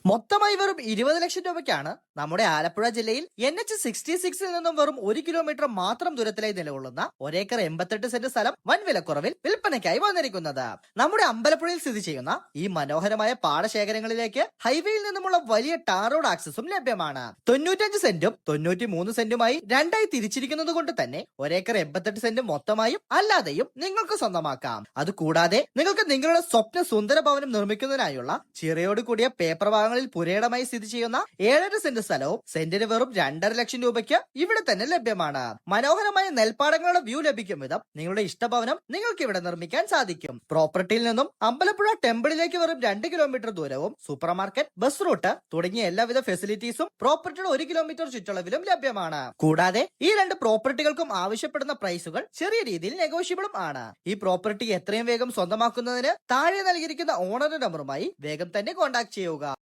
മൊത്തമായി വെറും 20 ലക്ഷം രൂപയ്ക്കാണ് നമ്മുടെ ആലപ്പുഴ ജില്ലയിൽ NH-66 നിന്നും വെറും 1 കിലോമീറ്റർ മാത്രം ദൂരത്തിലായി നിലകൊള്ളുന്ന ഒരേക്കർ 88 സെന്റ് സ്ഥലം വൻ വിലക്കുറവിൽ വിൽപ്പനയ്ക്കായി വന്നിരിക്കുന്നത്. നമ്മുടെ അമ്പലപ്പുഴയിൽ സ്ഥിതി ചെയ്യുന്ന ഈ മനോഹരമായ പാടശേഖരങ്ങളിലേക്ക് ഹൈവേയിൽ നിന്നുമുള്ള വലിയ ടാർ റോഡ് ആക്സസും ലഭ്യമാണ്. 95 സെന്റും 93 സെന്റുമായി രണ്ടായി തിരിച്ചിരിക്കുന്നത് കൊണ്ട് തന്നെ ഒരേക്കർ 88 സെന്റ് മൊത്തമായും അല്ലാതെയും നിങ്ങൾക്ക് സ്വന്തമാക്കാം. അതുകൂടാതെ നിങ്ങൾക്ക് നിങ്ങളുടെ സ്വപ്ന സുന്ദര ഭവനം നിർമ്മിക്കുന്നതിനായുള്ള ചിറയോട് കൂടിയ പേപ്പർ ഭാഗങ്ങളിൽ പുരയിടമായി സ്ഥിതി ചെയ്യുന്ന 7.5 സെന്റ് സ്ഥലവും സെന്റിന് വെറും 2.5 ലക്ഷം രൂപയ്ക്ക് ഇവിടെ തന്നെ ലഭ്യമാണ്. മനോഹരമായ നെൽപ്പാടങ്ങളുടെ വ്യൂ ലഭിക്കും വിധം നിങ്ങളുടെ ഇഷ്ടഭവനം നിങ്ങൾക്ക് ഇവിടെ നിർമ്മിക്കാൻ സാധിക്കും. പ്രോപ്പർട്ടിയിൽ നിന്നും അമ്പലപ്പുഴ ടെമ്പിളിലേക്ക് വെറും 2 കിലോമീറ്റർ ദൂരവും സൂപ്പർ മാർക്കറ്റ്, ബസ് റൂട്ട് തുടങ്ങിയ എല്ലാവിധ ഫെസിലിറ്റീസും പ്രോപ്പർട്ടിയുടെ 1 കിലോമീറ്റർ ചുറ്റളവിലും ലഭ്യമാണ്. കൂടാതെ ഈ രണ്ട് പ്രോപ്പർട്ടികൾക്കും ആവശ്യപ്പെടുന്ന പ്രൈസുകൾ ചെറിയ രീതിയിൽ നെഗോഷ്യബിളും ആണ്. ഈ പ്രോപ്പർട്ടി എത്രയും വേഗം സ്വന്തമാക്കുന്നതിന് താഴെ നൽകിയിരിക്കുന്ന ഓണർ നമ്പറുമായി വേഗം തന്നെ കോൺടാക്ട് ചെയ്യുക.